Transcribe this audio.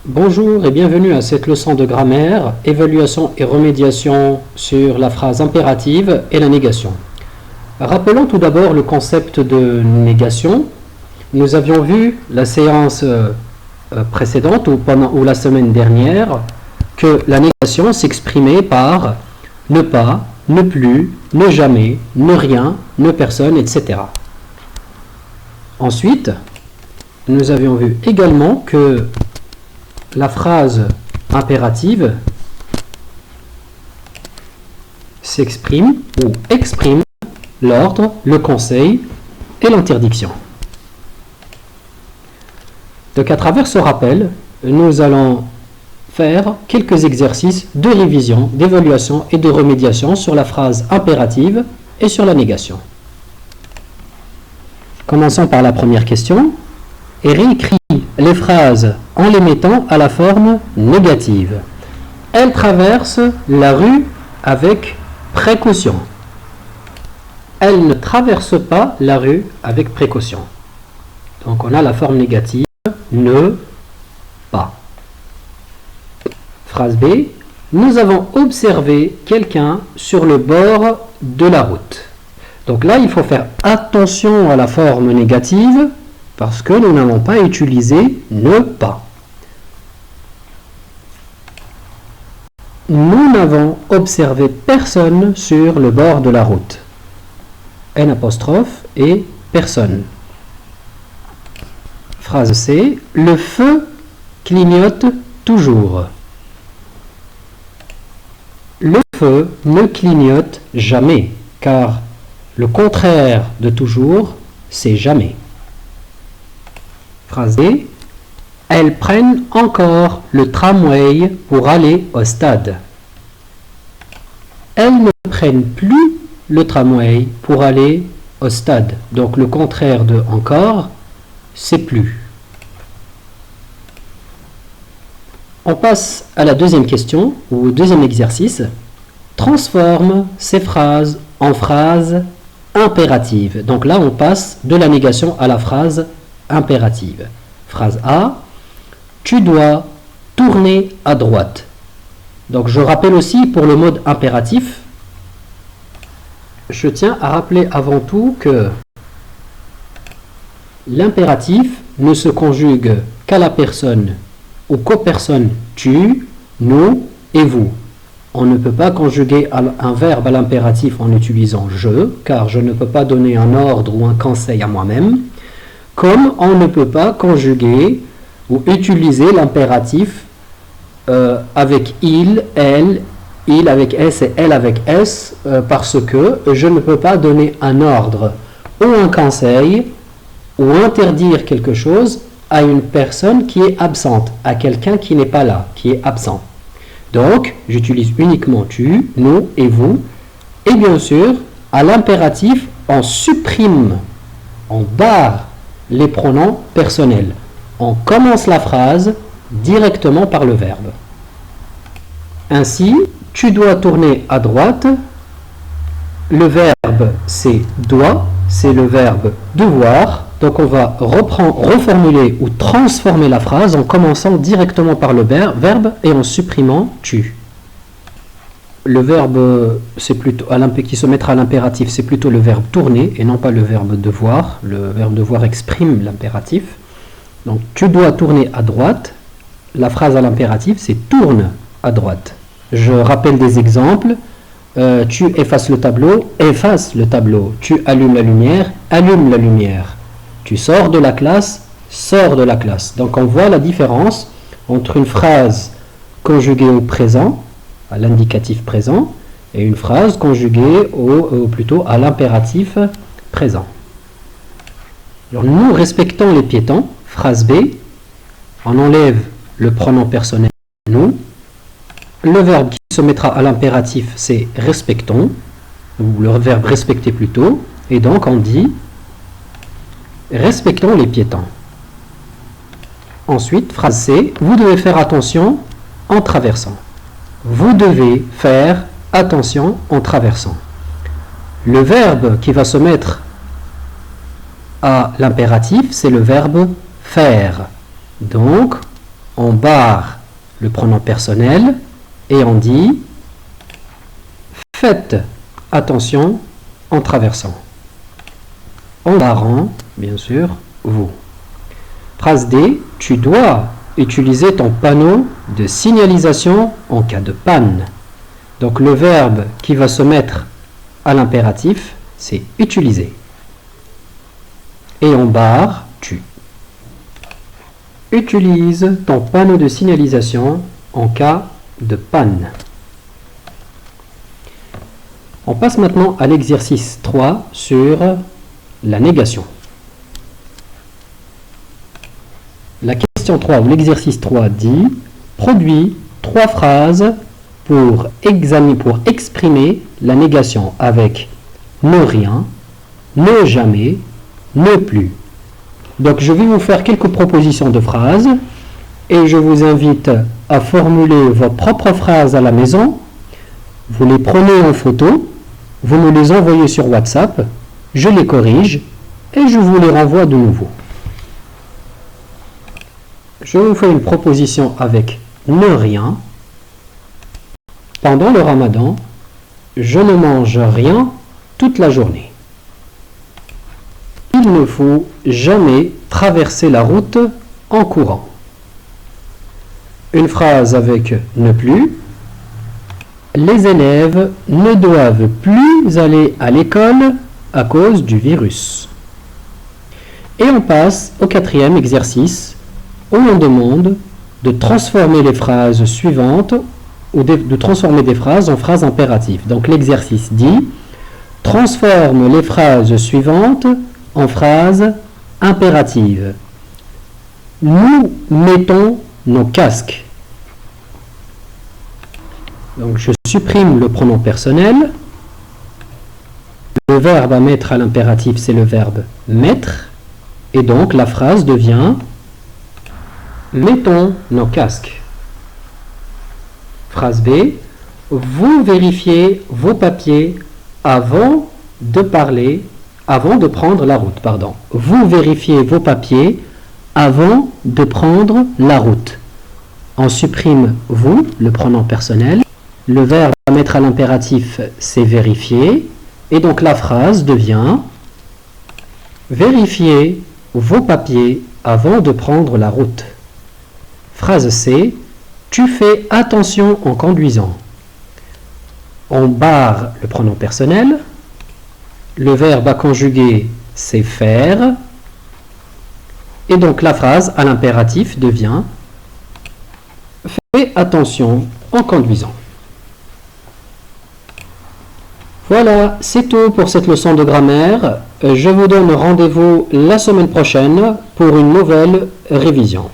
Bonjour et bienvenue à cette leçon de grammaire, évaluation et remédiation sur la phrase impérative et la négation. Rappelons tout d'abord le concept de négation. Nous avions vu la séance précédente ou la semaine dernière que la négation s'exprimait par ne pas, ne plus, ne jamais, ne rien, ne personne, etc. Ensuite, nous avions vu également que la phrase impérative s'exprime ou exprime l'ordre, le conseil et l'interdiction. Donc à travers ce rappel, nous allons faire quelques exercices de révision, d'évaluation et de remédiation sur la phrase impérative et sur la négation. Commençons par la première question et réécris les phrases en les mettant à la forme négative. Elle traverse la rue avec précaution. Elle ne traverse pas la rue avec précaution. Donc on a la forme négative, ne pas. Phrase B. Nous avons observé quelqu'un sur le bord de la route. Donc là, il faut faire attention à la forme négative parce que nous n'allons pas utiliser ne pas. Nous n'avons observé personne sur le bord de la route. N' et personne. Phrase C. Le feu clignote toujours. Le feu ne clignote jamais, car le contraire de toujours, c'est jamais. Phrase D. Elles prennent encore le tramway pour aller au stade. Elles ne prennent plus le tramway pour aller au stade. Donc le contraire de encore, c'est plus. On passe à la deuxième question, ou au deuxième exercice. Transforme ces phrases en phrases impératives. Donc là, on passe de la négation à la phrase impérative. Phrase A. Tu dois tourner à droite. Donc je rappelle aussi pour le mode impératif, je tiens à rappeler avant tout que l'impératif ne se conjugue qu'à la personne ou qu'aux personnes tu, nous et vous. On ne peut pas conjuguer un verbe à l'impératif en utilisant je, car je ne peux pas donner un ordre ou un conseil à moi-même, comme on ne peut pas conjuguer ou utiliser l'impératif avec il, elle, il avec S et elle avec S, parce que je ne peux pas donner un ordre ou un conseil ou interdire quelque chose à une personne qui est absente, à quelqu'un qui n'est pas là, qui est absent. Donc, j'utilise uniquement tu, nous et vous. Et bien sûr, à l'impératif, on supprime, on barre les pronoms personnels. On commence la phrase directement par le verbe. Ainsi, tu dois tourner à droite. Le verbe, c'est doit, c'est le verbe devoir. Donc on va reformuler ou transformer la phrase en commençant directement par le verbe et en supprimant tu. Le verbe qui se mettra à l'impératif, c'est plutôt le verbe tourner et non pas le verbe devoir. Le verbe devoir exprime l'impératif. Donc tu dois tourner à droite. La phrase à l'impératif, c'est tourne à droite. Je rappelle des exemples. Tu effaces le tableau, efface le tableau. Tu allumes la lumière, allume la lumière. Tu sors de la classe, sors de la classe. Donc on voit la différence entre une phrase conjuguée au présent, à l'indicatif présent, et une phrase conjuguée plutôt à l'impératif présent. Alors nous respectons les piétons. Phrase B, on enlève le pronom personnel nous. Le verbe qui se mettra à l'impératif, c'est respectons, ou le verbe respecter plutôt, et donc on dit respectons les piétons. Ensuite, phrase C, vous devez faire attention en traversant. Vous devez faire attention en traversant. Le verbe qui va se mettre à l'impératif, c'est le verbe faire. Donc, on barre le pronom personnel et on dit faites attention en traversant. En barrant, bien sûr, vous. Phrase D, tu dois utiliser ton panneau de signalisation en cas de panne. Donc le verbe qui va se mettre à l'impératif, c'est utiliser. Et on barre, tu. Utilise ton panneau de signalisation en cas de panne. On passe maintenant à l'exercice 3 sur la négation. La question 3 ou l'exercice 3 dit « Produis 3 phrases pour exprimer la négation avec ne rien, ne jamais, ne plus. » Donc je vais vous faire quelques propositions de phrases et je vous invite à formuler vos propres phrases à la maison. Vous les prenez en photo, vous me les envoyez sur WhatsApp, je les corrige et je vous les renvoie de nouveau. Je vous fais une proposition avec ne rien. Pendant le Ramadan, je ne mange rien toute la journée. Il ne faut jamais traverser la route en courant. Une phrase avec ne plus. Les élèves ne doivent plus aller à l'école à cause du virus. Et on passe au 4e exercice où on demande de transformer les phrases suivantes ou de transformer des phrases en phrases impératives. Donc l'exercice dit « Transforme les phrases suivantes en phrases impératives. Nous mettons nos casques. » Donc je supprime le pronom personnel. Le verbe à mettre à l'impératif, c'est le verbe mettre. Et donc la phrase devient « Mettons nos casques ». Phrase B. Vous vérifiez vos papiers avant de prendre la route. Vous vérifiez vos papiers avant de prendre la route. On supprime vous, le pronom personnel. Le verbe à mettre à l'impératif, c'est vérifier. Et donc la phrase devient vérifiez vos papiers avant de prendre la route. Phrase C. Tu fais attention en conduisant. On barre le pronom personnel. Le verbe à conjuguer, c'est faire. Et donc la phrase à l'impératif devient fais attention en conduisant. Voilà, c'est tout pour cette leçon de grammaire. Je vous donne rendez-vous la semaine prochaine pour une nouvelle révision.